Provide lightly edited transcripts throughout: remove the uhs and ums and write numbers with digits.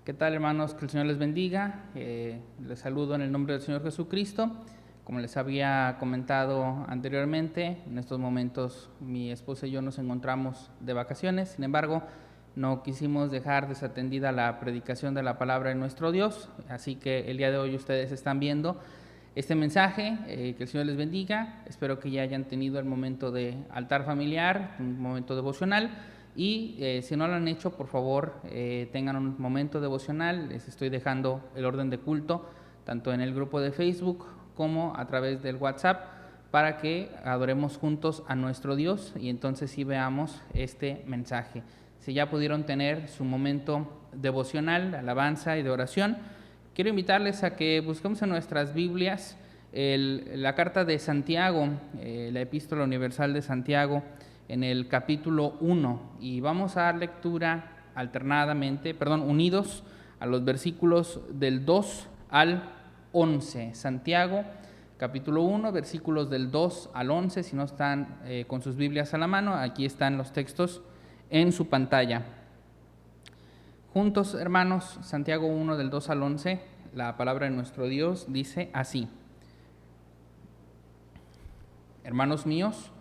¿Qué tal, hermanos? Que el Señor les bendiga. Les saludo en el nombre del Señor Jesucristo. Como les había comentado anteriormente, en estos momentos mi esposa y yo nos encontramos de vacaciones. Sin embargo, no quisimos dejar desatendida la predicación de la palabra de nuestro Dios. Así que el día de hoy ustedes están viendo este mensaje. Que el Señor les bendiga. Espero que ya hayan tenido el momento de altar familiar, un momento devocional. Y si no lo han hecho, por favor, tengan un momento devocional. Les estoy dejando el orden de culto, tanto en el grupo de Facebook como a través del WhatsApp, para que adoremos juntos a nuestro Dios y entonces sí veamos este mensaje. Si ya pudieron tener su momento devocional, de alabanza y de oración, quiero invitarles a que busquemos en nuestras Biblias la carta de Santiago, la Epístola Universal de Santiago, en el capítulo 1, y vamos a dar lectura unidos a los versículos del 2 al 11. Santiago, capítulo 1, versículos del 2 al 11. Si no están con sus Biblias a la mano, aquí están los textos en su pantalla. Juntos, hermanos, Santiago 1, del 2 al 11, la palabra de nuestro Dios dice así: Hermanos míos,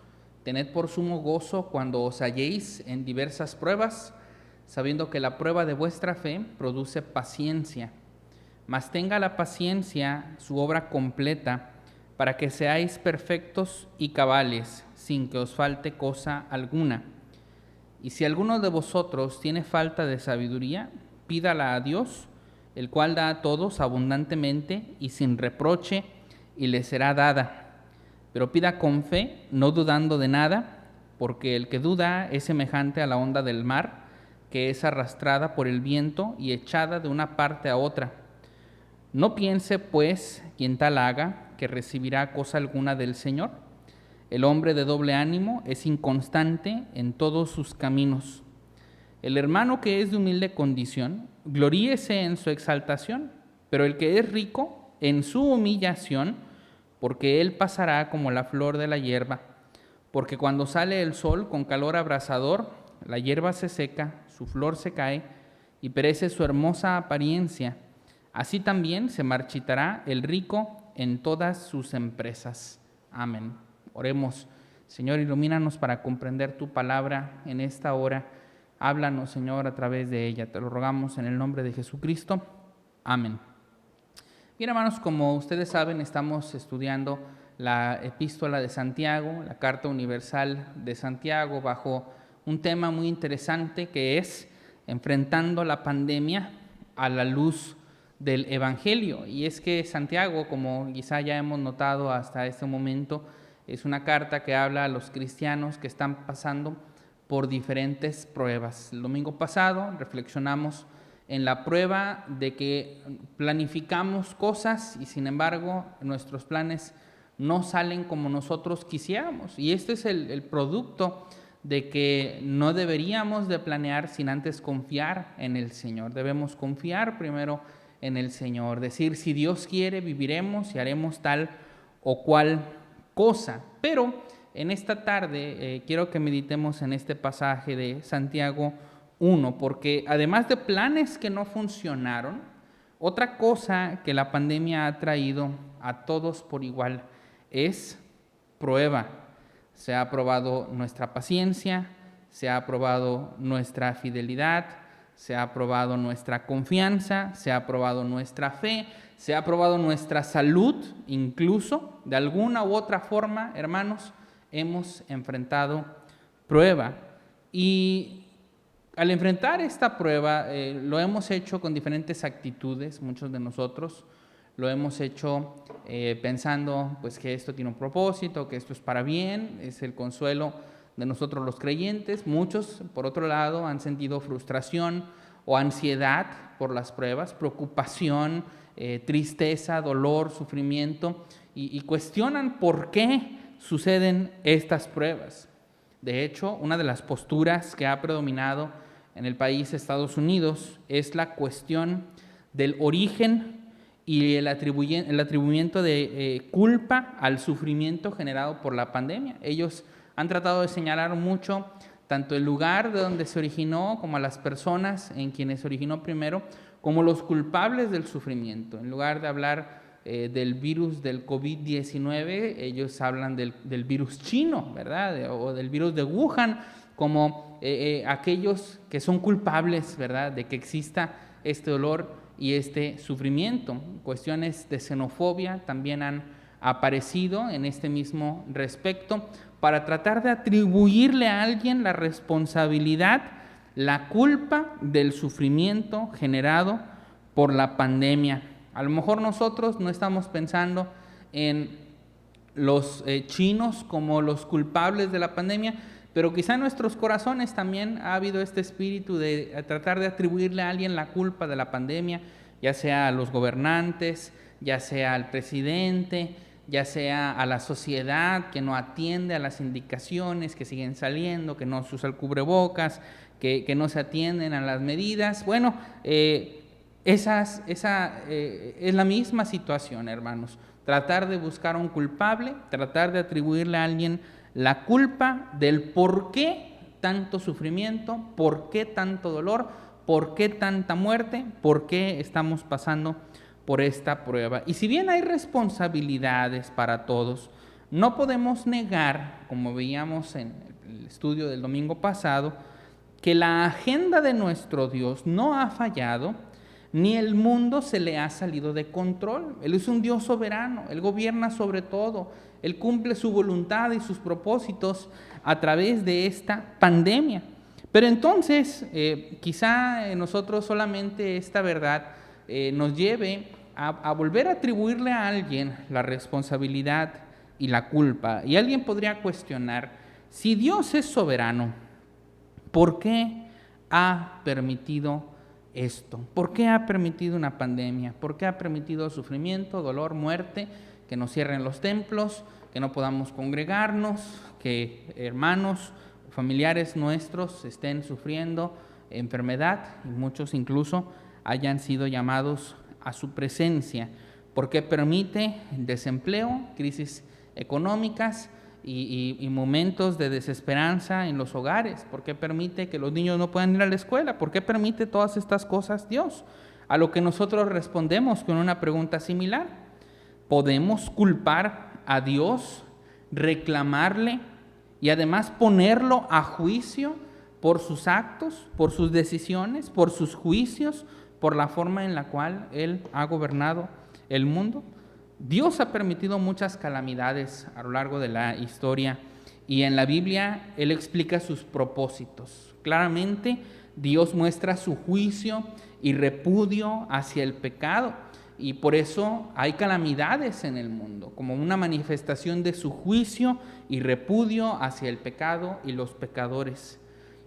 tened por sumo gozo cuando os halléis en diversas pruebas, sabiendo que la prueba de vuestra fe produce paciencia. Mas tenga la paciencia su obra completa, para que seáis perfectos y cabales, sin que os falte cosa alguna. Y si alguno de vosotros tiene falta de sabiduría, pídala a Dios, el cual da a todos abundantemente y sin reproche, y le será dada. Pero pida con fe, no dudando de nada, porque el que duda es semejante a la onda del mar, que es arrastrada por el viento y echada de una parte a otra. No piense, pues, quien tal haga, que recibirá cosa alguna del Señor. El hombre de doble ánimo es inconstante en todos sus caminos. El hermano que es de humilde condición, gloríese en su exaltación, pero el que es rico, en su humillación, porque él pasará como la flor de la hierba. Porque cuando sale el sol con calor abrasador, la hierba se seca, su flor se cae y perece su hermosa apariencia. Así también se marchitará el rico en todas sus empresas. Amén. Oremos. Señor, ilumínanos para comprender tu palabra en esta hora. Háblanos, Señor, a través de ella. Te lo rogamos en el nombre de Jesucristo. Amén. Bien, hermanos, como ustedes saben, estamos estudiando la Epístola de Santiago, la Carta Universal de Santiago, bajo un tema muy interesante que es enfrentando la pandemia a la luz del Evangelio. Y es que Santiago, como quizá ya hemos notado hasta este momento, es una carta que habla a los cristianos que están pasando por diferentes pruebas. El domingo pasado reflexionamos en la prueba de que planificamos cosas y sin embargo nuestros planes no salen como nosotros quisiéramos. Y este es el producto de que no deberíamos de planear sin antes confiar en el Señor. Debemos confiar primero en el Señor, decir, si Dios quiere, viviremos y haremos tal o cual cosa. Pero en esta tarde quiero que meditemos en este pasaje de Santiago 1, porque además de planes que no funcionaron, otra cosa que la pandemia ha traído a todos por igual es prueba. Se ha probado nuestra paciencia, se ha probado nuestra fidelidad, se ha probado nuestra confianza, se ha probado nuestra fe, se ha probado nuestra salud, incluso de alguna u otra forma, hermanos, hemos enfrentado prueba. Y al enfrentar esta prueba, lo hemos hecho con diferentes actitudes, muchos de nosotros lo hemos hecho pensando pues, que esto tiene un propósito, que esto es para bien, es el consuelo de nosotros los creyentes. Muchos, por otro lado, han sentido frustración o ansiedad por las pruebas, preocupación, tristeza, dolor, sufrimiento, y cuestionan por qué suceden estas pruebas. De hecho, una de las posturas que ha predominado en el país Estados Unidos es la cuestión del origen y el atribuimiento de culpa al sufrimiento generado por la pandemia. Ellos han tratado de señalar mucho tanto el lugar de donde se originó como a las personas en quienes se originó primero, como los culpables del sufrimiento. En lugar de hablar del virus del COVID-19, ellos hablan del virus chino, ¿verdad? O del virus de Wuhan, como aquellos que son culpables, ¿verdad?, de que exista este dolor y este sufrimiento. Cuestiones de xenofobia también han aparecido en este mismo respecto para tratar de atribuirle a alguien la responsabilidad, la culpa del sufrimiento generado por la pandemia. A lo mejor nosotros no estamos pensando en los chinos como los culpables de la pandemia, pero quizá en nuestros corazones también ha habido este espíritu de tratar de atribuirle a alguien la culpa de la pandemia, ya sea a los gobernantes, ya sea al presidente, ya sea a la sociedad que no atiende a las indicaciones que siguen saliendo, que no se usa el cubrebocas, que no se atienden a las medidas. Bueno, esa es la misma situación, hermanos. Tratar de buscar a un culpable, tratar de atribuirle a alguien la culpa del por qué tanto sufrimiento, por qué tanto dolor, por qué tanta muerte, por qué estamos pasando por esta prueba. Y si bien hay responsabilidades para todos, no podemos negar, como veíamos en el estudio del domingo pasado, que la agenda de nuestro Dios no ha fallado, ni el mundo se le ha salido de control. Él es un Dios soberano, Él gobierna sobre todo, Él cumple su voluntad y sus propósitos a través de esta pandemia. Pero entonces, quizá nosotros solamente esta verdad nos lleve a volver a atribuirle a alguien la responsabilidad y la culpa. Y alguien podría cuestionar, si Dios es soberano, ¿por qué ha permitido esto? ¿Por qué ha permitido una pandemia? ¿Por qué ha permitido sufrimiento, dolor, muerte, que nos cierren los templos, que no podamos congregarnos, que hermanos, familiares nuestros estén sufriendo enfermedad y muchos incluso hayan sido llamados a su presencia? ¿Por qué permite desempleo, crisis económicas y momentos de desesperanza en los hogares? ¿Por qué permite que los niños no puedan ir a la escuela? ¿Por qué permite todas estas cosas Dios? A lo que nosotros respondemos con una pregunta similar. ¿Podemos culpar a Dios, reclamarle y además ponerlo a juicio por sus actos, por sus decisiones, por sus juicios, por la forma en la cual Él ha gobernado el mundo? Dios ha permitido muchas calamidades a lo largo de la historia y en la Biblia Él explica sus propósitos. Claramente Dios muestra su juicio y repudio hacia el pecado y por eso hay calamidades en el mundo, como una manifestación de su juicio y repudio hacia el pecado y los pecadores.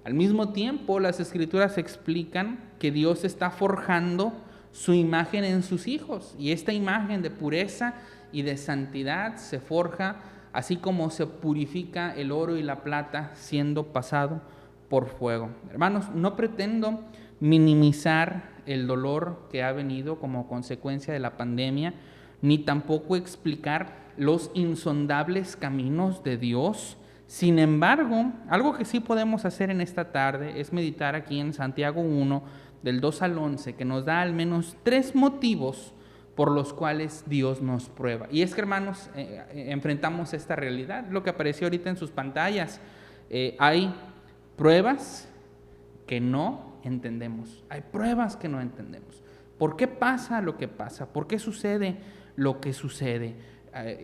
Al mismo tiempo, las Escrituras explican que Dios está forjando su imagen en sus hijos y esta imagen de pureza y de santidad se forja así como se purifica el oro y la plata siendo pasado por fuego. Hermanos, no pretendo minimizar el dolor que ha venido como consecuencia de la pandemia, ni tampoco explicar los insondables caminos de Dios. Sin embargo, algo que sí podemos hacer en esta tarde es meditar aquí en Santiago 1, del 2 al 11, que nos da al menos 3 motivos por los cuales Dios nos prueba. Y es que, hermanos, enfrentamos esta realidad, lo que apareció ahorita en sus pantallas. Hay pruebas que no entendemos, hay pruebas que no entendemos. ¿Por qué pasa lo que pasa? ¿Por qué sucede lo que sucede?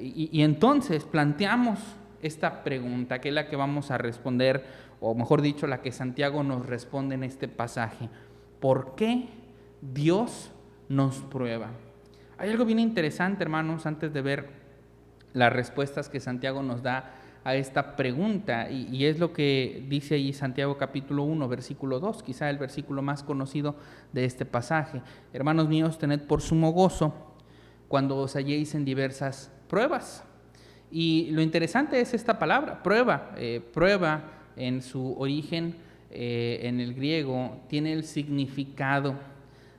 Y entonces planteamos esta pregunta, que es la que vamos a responder, o mejor dicho, la que Santiago nos responde en este pasaje. ¿Por qué Dios nos prueba? Hay algo bien interesante, hermanos, antes de ver las respuestas que Santiago nos da a esta pregunta, y es lo que dice ahí Santiago capítulo 1, versículo 2, quizá el versículo más conocido de este pasaje. Hermanos míos, tened por sumo gozo cuando os halléis en diversas pruebas. Y lo interesante es esta palabra, prueba. Prueba en su origen en el griego tiene el significado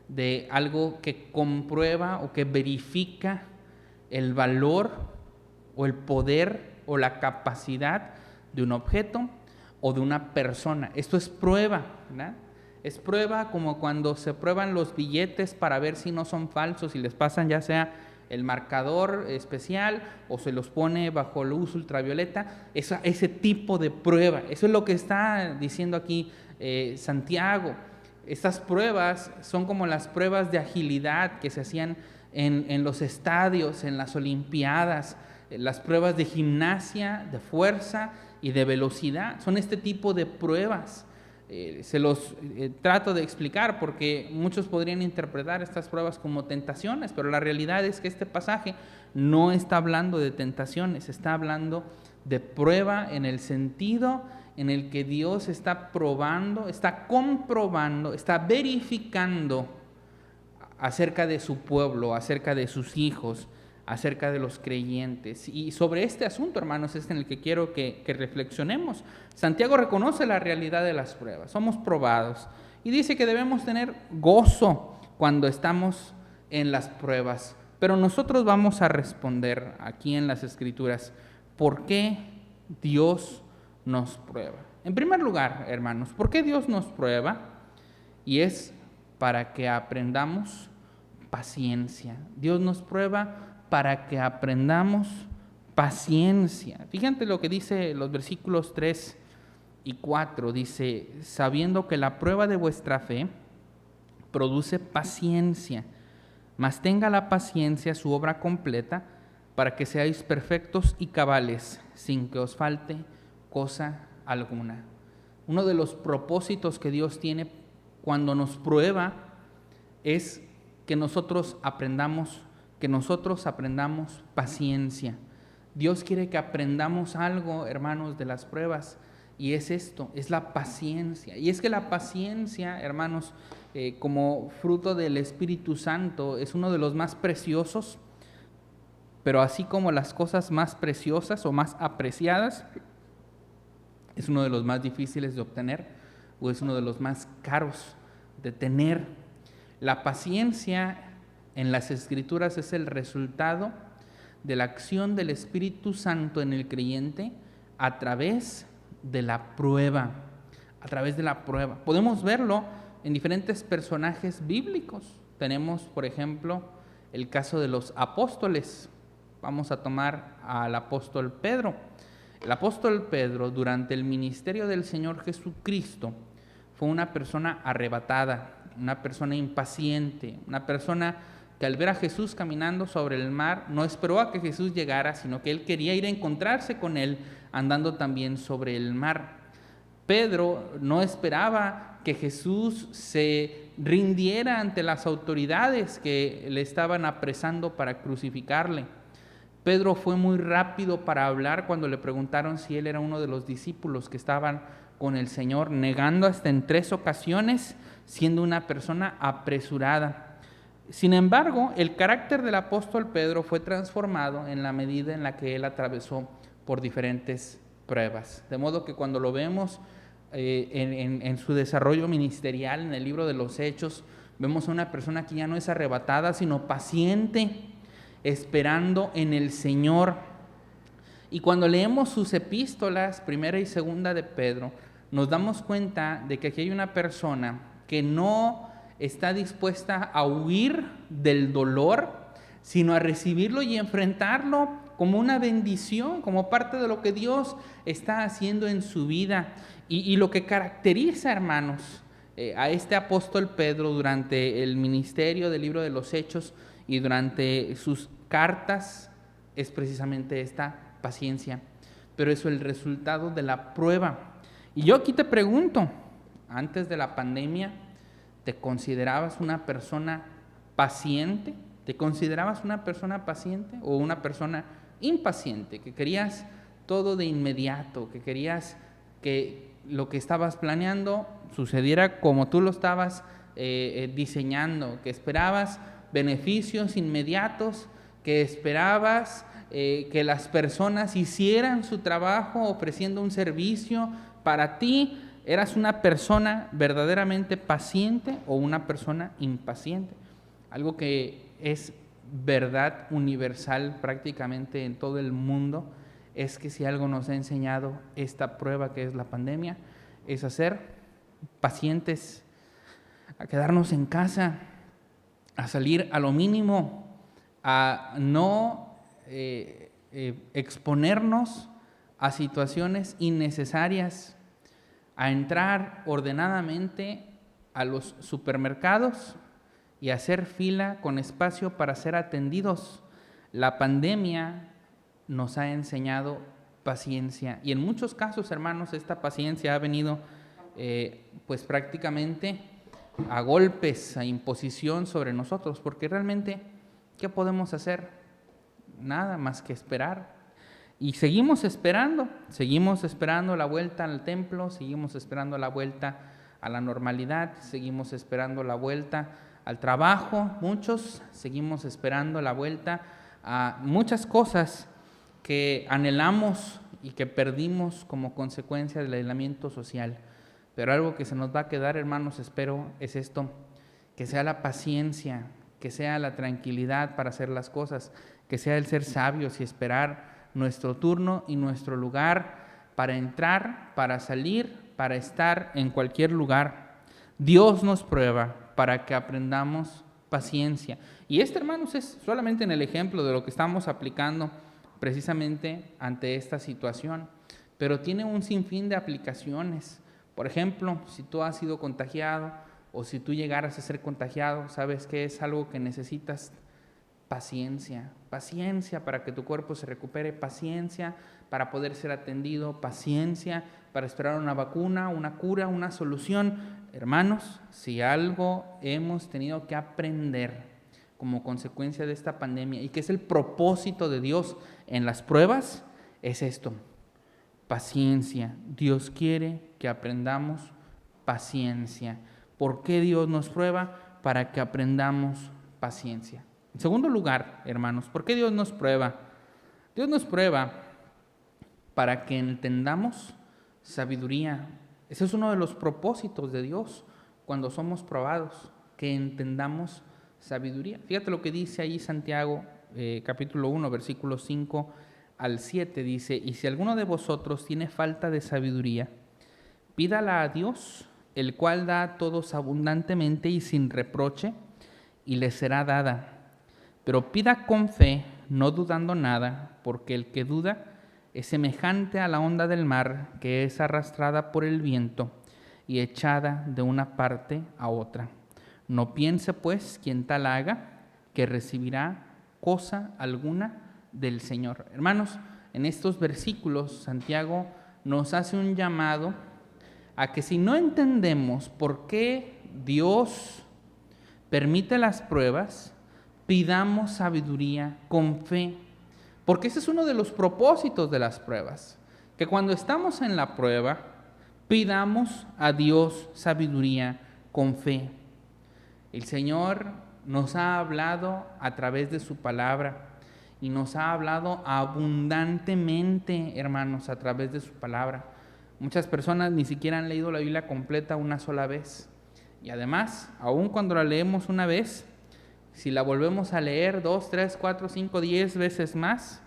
de algo que comprueba o que verifica el valor o el poder o la capacidad de un objeto o de una persona. Esto es prueba, ¿verdad? Es prueba como cuando se prueban los billetes para ver si no son falsos y les pasan ya sea el marcador especial o se los pone bajo luz ultravioleta. Ese tipo de prueba, eso es lo que está diciendo aquí Santiago. Estas pruebas son como las pruebas de agilidad que se hacían en los estadios, en las olimpiadas, las pruebas de gimnasia, de fuerza y de velocidad. Son este tipo de pruebas. Se los trato de explicar porque muchos podrían interpretar estas pruebas como tentaciones, pero la realidad es que este pasaje no está hablando de tentaciones, está hablando de prueba en el sentido en el que Dios está probando, está comprobando, está verificando acerca de su pueblo, acerca de sus hijos, acerca de los creyentes. Y sobre este asunto, hermanos, es en el que quiero que reflexionemos. Santiago reconoce la realidad de las pruebas, somos probados, y dice que debemos tener gozo cuando estamos en las pruebas. Pero nosotros vamos a responder aquí en las Escrituras, ¿por qué Dios nos prueba? En primer lugar, hermanos, ¿por qué Dios nos prueba? Y es para que aprendamos paciencia. Dios nos prueba para que aprendamos paciencia. Fíjate lo que dice los versículos 3 y 4. Dice, sabiendo que la prueba de vuestra fe produce paciencia, mas tenga la paciencia su obra completa, para que seáis perfectos y cabales, sin que os falte cosa alguna. Uno de los propósitos que Dios tiene cuando nos prueba es que nosotros aprendamos paciencia. Dios quiere que aprendamos algo, hermanos, de las pruebas, y es esto, es la paciencia. Y es que la paciencia, hermanos, como fruto del Espíritu Santo, es uno de los más preciosos, pero así como las cosas más preciosas o más apreciadas, es uno de los más difíciles de obtener o es uno de los más caros de tener. La paciencia en las Escrituras es el resultado de la acción del Espíritu Santo en el creyente a través de la prueba. A través de la prueba. Podemos verlo en diferentes personajes bíblicos. Tenemos, por ejemplo, el caso de los apóstoles. Vamos a tomar al apóstol Pedro. El apóstol Pedro, durante el ministerio del Señor Jesucristo, fue una persona arrebatada, una persona impaciente, una persona que al ver a Jesús caminando sobre el mar, no esperó a que Jesús llegara, sino que él quería ir a encontrarse con él andando también sobre el mar. Pedro no esperaba que Jesús se rindiera ante las autoridades que le estaban apresando para crucificarle. Pedro fue muy rápido para hablar cuando le preguntaron si él era uno de los discípulos que estaban con el Señor, negando hasta en 3 ocasiones, siendo una persona apresurada. Sin embargo, el carácter del apóstol Pedro fue transformado en la medida en la que él atravesó por diferentes pruebas. De modo que cuando lo vemos en su desarrollo ministerial, en el libro de los Hechos, vemos a una persona que ya no es arrebatada, sino paciente, esperando en el Señor. Y cuando leemos sus epístolas, primera y segunda de Pedro, nos damos cuenta de que aquí hay una persona que no está dispuesta a huir del dolor, sino a recibirlo y enfrentarlo como una bendición, como parte de lo que Dios está haciendo en su vida. Y lo que caracteriza, hermanos, a este apóstol Pedro durante el ministerio del libro de los Hechos y durante sus cartas es precisamente esta paciencia. Pero eso es el resultado de la prueba. Y yo aquí te pregunto, antes de la pandemia, ¿te considerabas una persona paciente? ¿Te considerabas una persona paciente o una persona impaciente, que querías todo de inmediato, que querías que lo que estabas planeando sucediera como tú lo estabas diseñando, que esperabas beneficios inmediatos, que esperabas que las personas hicieran su trabajo ofreciendo un servicio para ti? ¿Eras una persona verdaderamente paciente o una persona impaciente? Algo que es verdad universal prácticamente en todo el mundo es que si algo nos ha enseñado esta prueba que es la pandemia, es a ser pacientes, a quedarnos en casa, a salir a lo mínimo, a no exponernos a situaciones innecesarias, a entrar ordenadamente a los supermercados y hacer fila con espacio para ser atendidos. La pandemia nos ha enseñado paciencia, y en muchos casos, hermanos, esta paciencia ha venido pues prácticamente a golpes, a imposición sobre nosotros, porque realmente, ¿qué podemos hacer? Nada más que esperar. Y seguimos esperando la vuelta al templo, seguimos esperando la vuelta a la normalidad, seguimos esperando la vuelta al trabajo, muchos seguimos esperando la vuelta a muchas cosas que anhelamos y que perdimos como consecuencia del aislamiento social. Pero algo que se nos va a quedar, hermanos, espero, es esto, que sea la paciencia, que sea la tranquilidad para hacer las cosas, que sea el ser sabios y esperar nuestro turno y nuestro lugar para entrar, para salir, para estar en cualquier lugar. Dios nos prueba para que aprendamos paciencia. Y hermanos, es solamente en el ejemplo de lo que estamos aplicando precisamente ante esta situación, pero tiene un sinfín de aplicaciones. Por ejemplo, si tú has sido contagiado o si tú llegaras a ser contagiado, ¿sabes qué es algo que necesitas? Paciencia, paciencia para que tu cuerpo se recupere, paciencia para poder ser atendido, paciencia para esperar una vacuna, una cura, una solución. Hermanos, si algo hemos tenido que aprender como consecuencia de esta pandemia y que es el propósito de Dios en las pruebas, es esto: paciencia. Dios quiere que aprendamos paciencia. ¿Por qué Dios nos prueba? Para que aprendamos paciencia. En segundo lugar, hermanos, ¿por qué Dios nos prueba? Dios nos prueba para que entendamos sabiduría. Ese es uno de los propósitos de Dios cuando somos probados, que entendamos sabiduría. Fíjate lo que dice ahí Santiago, capítulo 1, versículos 5 al 7, dice: y si alguno de vosotros tiene falta de sabiduría, pídala a Dios, el cual da a todos abundantemente y sin reproche, y le será dada. Pero pida con fe, no dudando nada, porque el que duda es semejante a la onda del mar, que es arrastrada por el viento y echada de una parte a otra. No piense, pues, quien tal haga, que recibirá cosa alguna del Señor. Hermanos, en estos versículos Santiago nos hace un llamado a que si no entendemos por qué Dios permite las pruebas, pidamos sabiduría con fe, porque ese es uno de los propósitos de las pruebas, que cuando estamos en la prueba, pidamos a Dios sabiduría con fe. El Señor nos ha hablado a través de su palabra y nos ha hablado abundantemente, hermanos, a través de su palabra. Muchas personas ni siquiera han leído la Biblia completa una sola vez, y además, aun cuando la leemos una vez, si la volvemos a leer 2, 3, 4, 5, 10 veces más,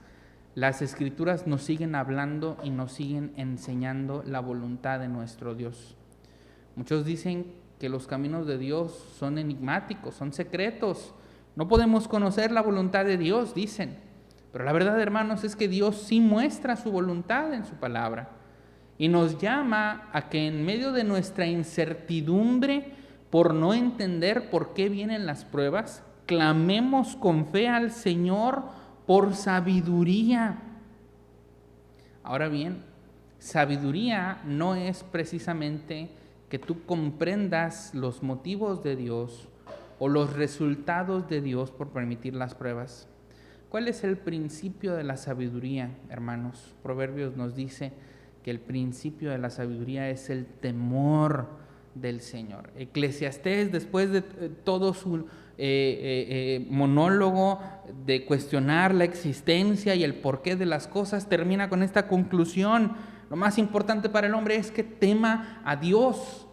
las Escrituras nos siguen hablando y nos siguen enseñando la voluntad de nuestro Dios. Muchos dicen que los caminos de Dios son enigmáticos, son secretos. No podemos conocer la voluntad de Dios, dicen. Pero la verdad, hermanos, es que Dios sí muestra su voluntad en su palabra y nos llama a que en medio de nuestra incertidumbre por no entender por qué vienen las pruebas, clamemos con fe al Señor por sabiduría. Ahora bien, sabiduría no es precisamente que tú comprendas los motivos de Dios o los resultados de Dios por permitir las pruebas. ¿Cuál es el principio de la sabiduría, hermanos? Proverbios nos dice que el principio de la sabiduría es el temor del Señor. Eclesiastés, después de todo su monólogo de cuestionar la existencia y el porqué de las cosas, termina con esta conclusión: lo más importante para el hombre es que tema a Dios.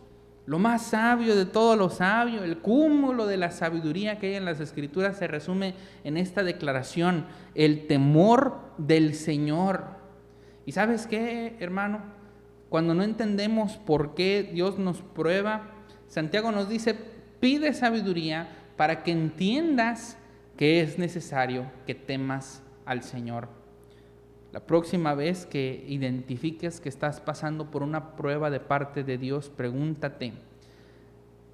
Lo más sabio de todo lo sabio, el cúmulo de la sabiduría que hay en las Escrituras se resume en esta declaración: el temor del Señor. ¿Y sabes qué, hermano? Cuando no entendemos por qué Dios nos prueba, Santiago nos dice: pide sabiduría para que entiendas que es necesario que temas al Señor. La próxima vez que identifiques que estás pasando por una prueba de parte de Dios, pregúntate,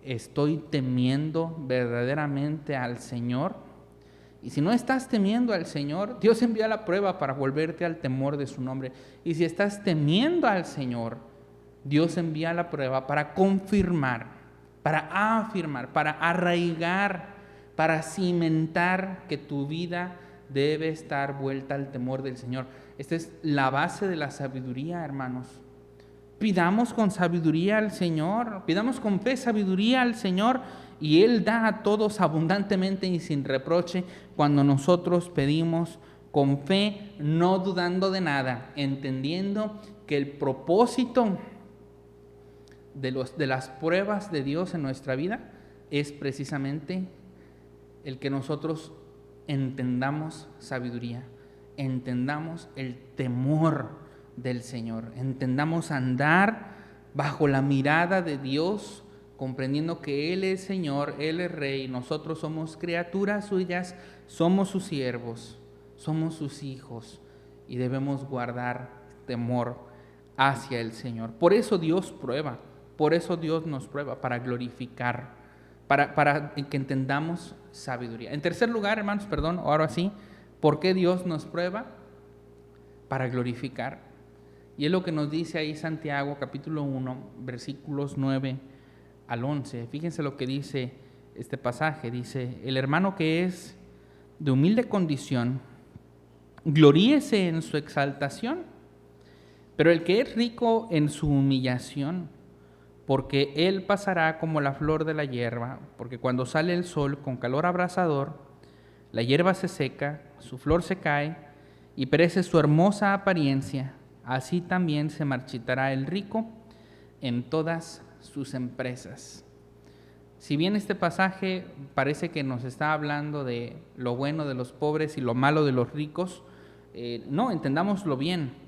¿estoy temiendo verdaderamente al Señor? Y si no estás temiendo al Señor, Dios envía la prueba para volverte al temor de su nombre. Y si estás temiendo al Señor, Dios envía la prueba para confirmar, para afirmar, para arraigar, para cimentar que tu vida debe estar vuelta al temor del Señor. Esta es la base de la sabiduría, hermanos. Pidamos con sabiduría al Señor, pidamos con fe sabiduría al Señor, y Él da a todos abundantemente y sin reproche cuando nosotros pedimos con fe, no dudando de nada, entendiendo que el propósito de las pruebas de Dios en nuestra vida es precisamente el que nosotros entendamos sabiduría, entendamos el temor del Señor, entendamos andar bajo la mirada de Dios, comprendiendo que Él es Señor, Él es Rey, nosotros somos criaturas suyas, somos sus siervos, somos sus hijos y debemos guardar temor hacia el Señor. Por eso Dios prueba, por eso Dios nos prueba, para glorificar, para que entendamos sabiduría. En tercer lugar, hermanos, ahora sí, ¿por qué Dios nos prueba? Para glorificar. Y es lo que nos dice ahí Santiago, capítulo 1, versículos 9 al 11. Fíjense lo que dice este pasaje. Dice, el hermano que es de humilde condición, gloríese en su exaltación, pero el que es rico en su humillación, porque él pasará como la flor de la hierba, porque cuando sale el sol con calor abrasador, la hierba se seca, su flor se cae y perece su hermosa apariencia. Así también se marchitará el rico en todas sus empresas. Si bien este pasaje parece que nos está hablando de lo bueno de los pobres y lo malo de los ricos, no, entendámoslo bien.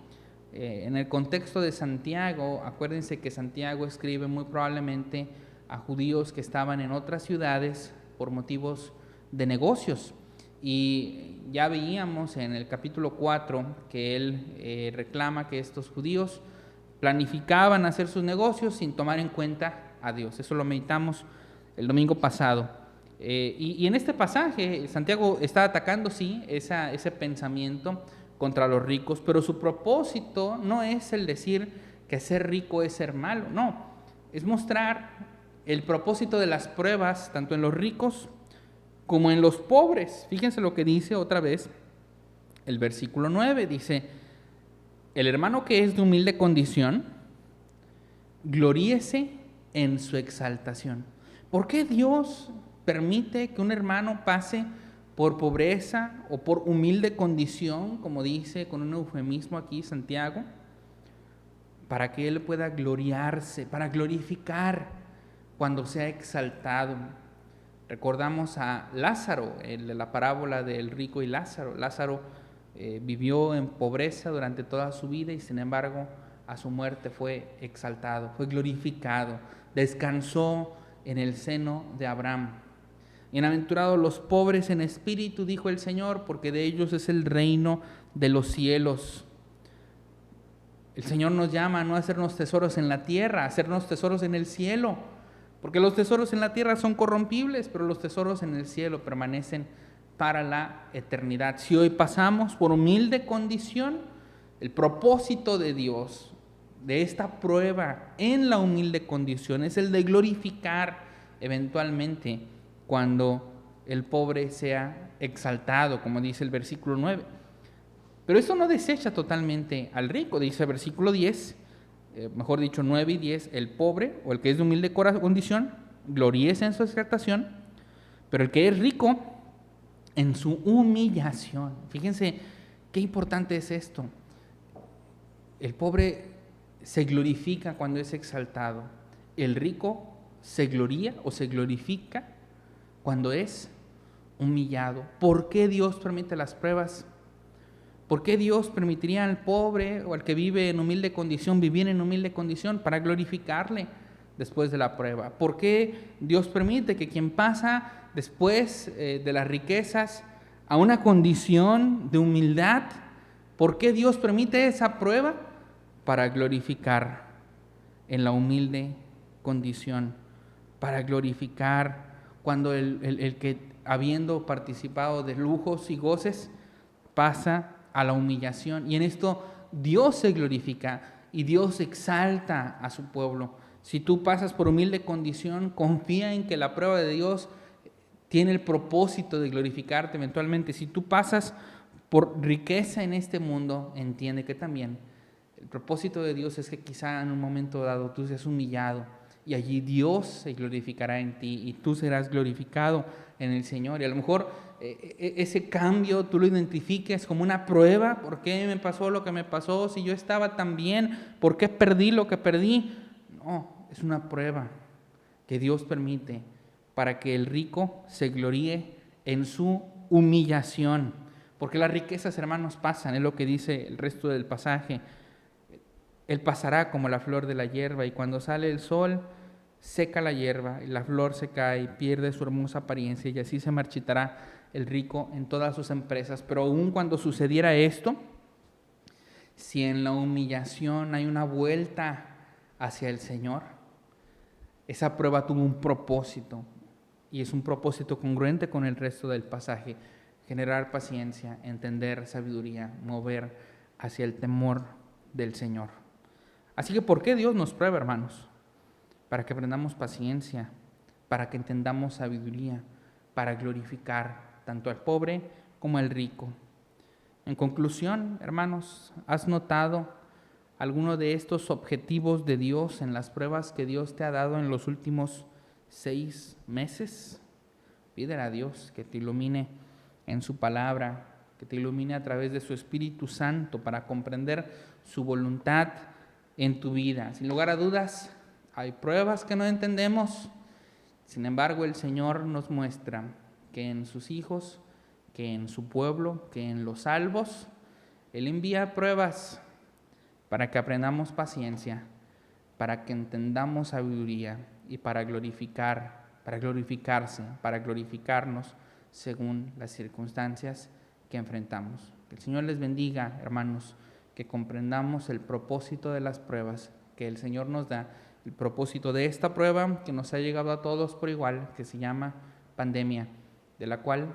En el contexto de Santiago, acuérdense que Santiago escribe muy probablemente a judíos que estaban en otras ciudades por motivos de negocios. Y ya veíamos en el capítulo 4 que él reclama que estos judíos planificaban hacer sus negocios sin tomar en cuenta a Dios. Eso lo meditamos el domingo pasado. Y en este pasaje Santiago está atacando, sí, ese pensamiento contra los ricos, pero su propósito no es el decir que ser rico es ser malo, no, es mostrar el propósito de las pruebas tanto en los ricos como en los pobres. Fíjense lo que dice otra vez el versículo 9, dice, el hermano que es de humilde condición, gloríese en su exaltación. ¿Por qué Dios permite que un hermano pase por pobreza o por humilde condición, como dice con un eufemismo aquí Santiago? Para que él pueda gloriarse, para glorificar cuando sea exaltado. Recordamos a Lázaro, la parábola del rico y Lázaro. Lázaro vivió en pobreza durante toda su vida y sin embargo a su muerte fue exaltado, fue glorificado, descansó en el seno de Abraham. Bienaventurados los pobres en espíritu, dijo el Señor, porque de ellos es el reino de los cielos. El Señor nos llama a no hacernos tesoros en la tierra, a hacernos tesoros en el cielo, porque los tesoros en la tierra son corrompibles, pero los tesoros en el cielo permanecen para la eternidad. Si hoy pasamos por humilde condición, el propósito de Dios, de esta prueba en la humilde condición, es el de glorificar eventualmente cuando el pobre sea exaltado, como dice el versículo 9. Pero esto no desecha totalmente al rico, dice el versículo 10, mejor dicho 9 y 10, el pobre o el que es de humilde condición, gloríese en su exaltación, pero el que es rico en su humillación. Fíjense qué importante es esto. El pobre se glorifica cuando es exaltado. El rico se gloría o se glorifica cuando es humillado. ¿Por qué Dios permite las pruebas? ¿Por qué Dios permitiría al pobre o al que vive en humilde condición vivir en humilde condición? Para glorificarle, después de la prueba? ¿Por qué Dios permite que quien pasa después de las riquezas a una condición de humildad, por qué Dios permite esa prueba? Para glorificar en la humilde condición, para glorificar cuando el que habiendo participado de lujos y goces pasa a la humillación. Y en esto Dios se glorifica y Dios exalta a su pueblo. Si tú pasas por humilde condición, confía en que la prueba de Dios tiene el propósito de glorificarte eventualmente. Si tú pasas por riqueza en este mundo, entiende que también el propósito de Dios es que quizá en un momento dado tú seas humillado y allí Dios se glorificará en ti y tú serás glorificado en el Señor. Y a lo mejor ese cambio tú lo identifiques como una prueba. ¿Por qué me pasó lo que me pasó? Si yo estaba tan bien, ¿por qué perdí lo que perdí? No, es una prueba que Dios permite para que el rico se gloríe en su humillación. Porque las riquezas, hermanos, pasan, es lo que dice el resto del pasaje. Él pasará como la flor de la hierba, y cuando sale el sol, seca la hierba, y la flor se cae y pierde su hermosa apariencia, y así se marchitará el rico en todas sus empresas. Pero aun cuando sucediera esto, si en la humillación hay una vuelta hacia el Señor, esa prueba tuvo un propósito, y es un propósito congruente con el resto del pasaje: generar paciencia, entender sabiduría, mover hacia el temor del Señor. Así que, ¿por qué Dios nos prueba, hermanos? Para que aprendamos paciencia, para que entendamos sabiduría, para glorificar tanto al pobre como al rico. En conclusión, hermanos, ¿has notado alguno de estos objetivos de Dios en las pruebas que Dios te ha dado en los últimos 6 meses? Pídele a Dios que te ilumine en su palabra, que te ilumine a través de su Espíritu Santo para comprender su voluntad en tu vida. Sin lugar a dudas, hay pruebas que no entendemos. Sin embargo, el Señor nos muestra que en sus hijos, que en su pueblo, que en los salvos, Él envía pruebas para que aprendamos paciencia, para que entendamos sabiduría y para glorificarnos según las circunstancias que enfrentamos. Que el Señor les bendiga, hermanos, que comprendamos el propósito de las pruebas que el Señor nos da, el propósito de esta prueba que nos ha llegado a todos por igual, que se llama pandemia, de la cual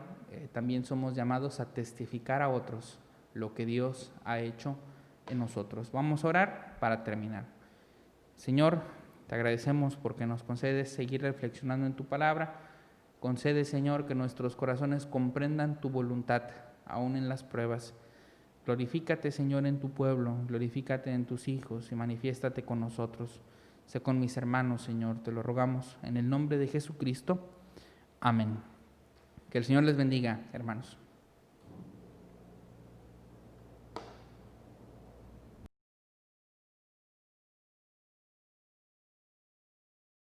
también somos llamados a testificar a otros lo que Dios ha hecho en nosotros. Vamos a orar para terminar. Señor, te agradecemos porque nos concedes seguir reflexionando en tu palabra. Concede, Señor, que nuestros corazones comprendan tu voluntad, aún en las pruebas. Glorifícate, Señor, en tu pueblo, glorifícate en tus hijos y manifiéstate con nosotros. Sé con mis hermanos, Señor, te lo rogamos en el nombre de Jesucristo. Amén. Que el Señor les bendiga, hermanos.